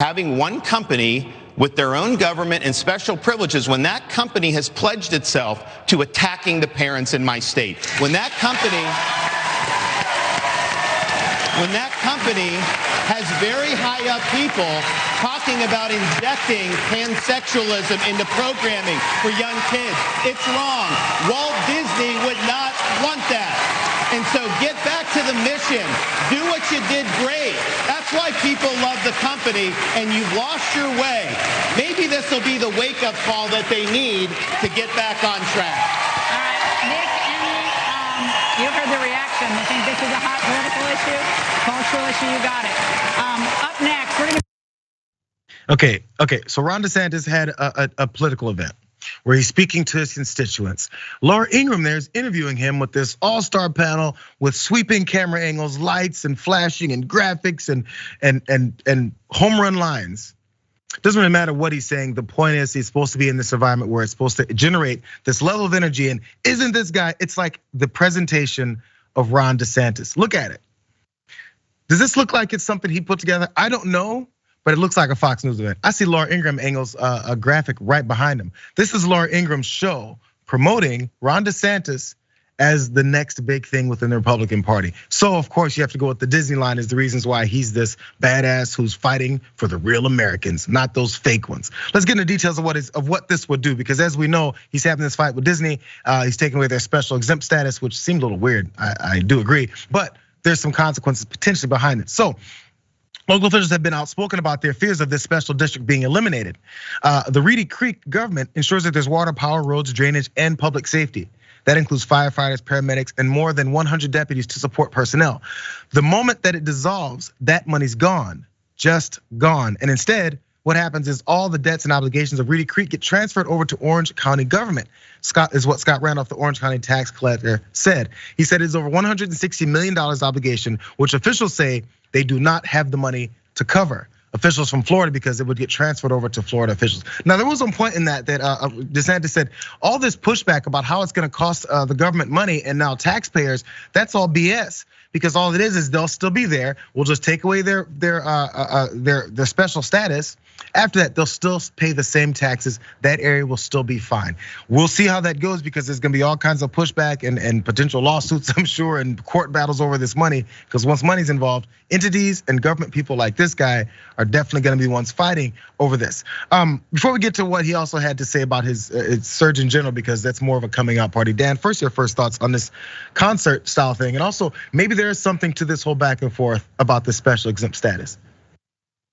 having one company with their own government and special privileges when that company has pledged itself to attacking the parents in my state. When that company has very high up people talking about injecting pansexualism into programming for young kids. It's wrong. Walt Disney would not want that. And so get back to the mission. Do what you did great. That's why people love the company, and you've lost your way. Maybe this will be the wake-up call that they need to get back on track. All right, Nick, you heard the reaction. You think this is a hot political issue? Cultural issue, you got it. Up next, we're gonna... Okay, so Ron DeSantis had a political event where he's speaking to his constituents. Laura Ingraham there is interviewing him with this all-star panel with sweeping camera angles, lights and flashing and graphics and home run lines. Doesn't really matter what he's saying. The point is he's supposed to be in this environment where it's supposed to generate this level of energy. And isn't this guy, it's like the presentation of Ron DeSantis. Look at it. Does this look like it's something he put together? I don't know. But it looks like a Fox News event. I see Laura Ingraham angles a graphic right behind him. This is Laura Ingram's show promoting Ron DeSantis as the next big thing within the Republican Party. So of course you have to go with the Disney line as the reasons why he's this badass who's fighting for the real Americans, not those fake ones. Let's get into details of what this would do, because as we know, he's having this fight with Disney. He's taking away their special exempt status, which seemed a little weird. I do agree, but there's some consequences potentially behind it. So local officials have been outspoken about their fears of this special district being eliminated. The Reedy Creek government ensures that there's water, power, roads, drainage, and public safety. That includes firefighters, paramedics, and more than 100 deputies to support personnel. The moment that it dissolves, that money's gone, just gone. And instead, what happens is all the debts and obligations of Reedy Creek get transferred over to Orange County government. Scott is what Scott Randolph, the Orange County tax collector, said. He said it's over $160 million obligation, which officials say they do not have the money to cover. Officials from Florida, because it would get transferred over to Florida officials. Now there was one point in that DeSantis said all this pushback about how it's going to cost the government money and now taxpayers, that's all BS. Because all it is they'll still be there. We'll just take away their special status. After that, they'll still pay the same taxes. That area will still be fine. We'll see how that goes, because there's gonna be all kinds of pushback and potential lawsuits, I'm sure, and court battles over this money. Because once money's involved, entities and government people like this guy are definitely gonna be the ones fighting over this. Before we get to what he also had to say about his Surgeon General, because that's more of a coming out party. Dan, first your first thoughts on this concert style thing, and also maybe there is something to this whole back and forth about the special exempt status.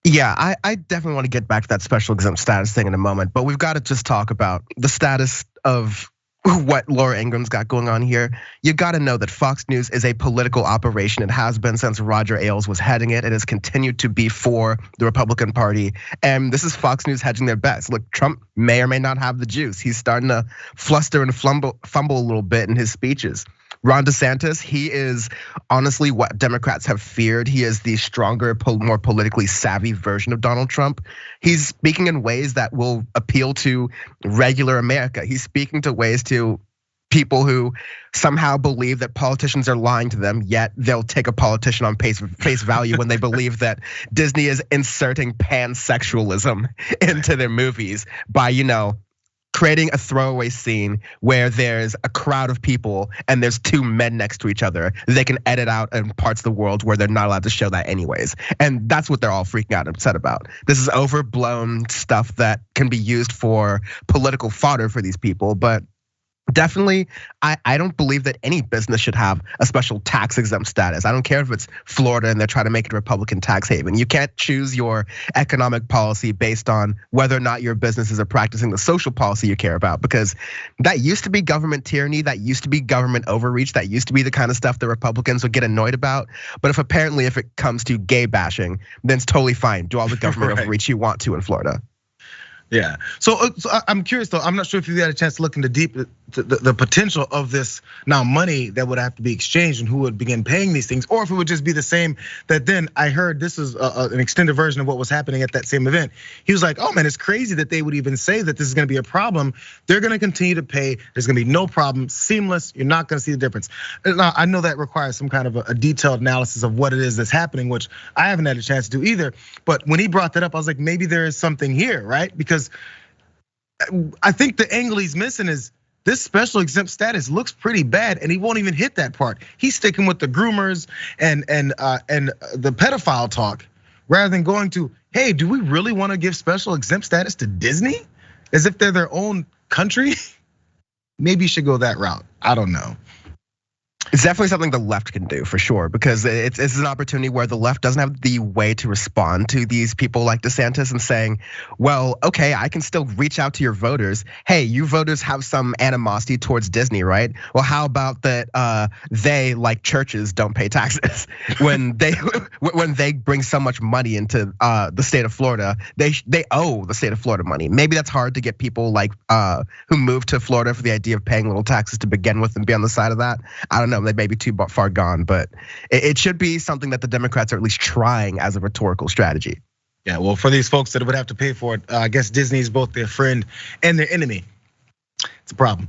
Yeah, I definitely want to get back to that special exempt status thing in a moment, but we've got to just talk about the status of what Laura Ingram's got going on here. You got to know that Fox News is a political operation. It has been since Roger Ailes was heading it. It has continued to be for the Republican Party. And this is Fox News hedging their bets. Look, Trump may or may not have the juice. He's starting to fluster and fumble a little bit in his speeches. Ron DeSantis, he is honestly what Democrats have feared. He is the stronger, more politically savvy version of Donald Trump. He's speaking in ways that will appeal to regular America. He's speaking to ways to people who somehow believe that politicians are lying to them, yet they'll take a politician on face value when they believe that Disney is inserting pansexualism into their movies by, creating a throwaway scene where there's a crowd of people and there's two men next to each other. They can edit out in parts of the world where they're not allowed to show that anyways. And that's what they're all freaking out and upset about. This is overblown stuff that can be used for political fodder for these people, but definitely, I don't believe that any business should have a special tax exempt status. I don't care if it's Florida and they're trying to make it a Republican tax haven. You can't choose your economic policy based on whether or not your businesses are practicing the social policy you care about, because that used to be government tyranny, that used to be government overreach, that used to be the kind of stuff that Republicans would get annoyed about. But if it comes to gay bashing, then it's totally fine. Do all the government overreach you want to in Florida. Yeah, so I'm curious though. I'm not sure if you had a chance to look into the potential of this now money that would have to be exchanged and who would begin paying these things, or if it would just be the same. That then I heard this is an extended version of what was happening at that same event. He was like, oh man, it's crazy that they would even say that this is gonna be a problem. They're gonna continue to pay. There's gonna be no problem, seamless. You're not gonna see the difference. Now I know that requires some kind of a detailed analysis of what it is that's happening, which I haven't had a chance to do either. But when he brought that up, I was like, maybe there is something here, right? Because I think the angle he's missing is this special exempt status looks pretty bad, and he won't even hit that part. He's sticking with the groomers and the pedophile talk, rather than going to, hey, do we really want to give special exempt status to Disney, as if they're their own country? Maybe you should go that route. I don't know. It's definitely something the left can do for sure, because it's an opportunity where the left doesn't have the way to respond to these people like DeSantis and saying, well, okay, I can still reach out to your voters. Hey, you voters have some animosity towards Disney, right? Well, how about that they, like churches, don't pay taxes when they bring so much money into the state of Florida? They owe the state of Florida money. Maybe that's hard to get people like who moved to Florida for the idea of paying little taxes to begin with and be on the side of that. I don't know. They may be too far gone, but it should be something that the Democrats are at least trying as a rhetorical strategy. Yeah, well, for these folks that would have to pay for it, I guess Disney is both their friend and their enemy. It's a problem.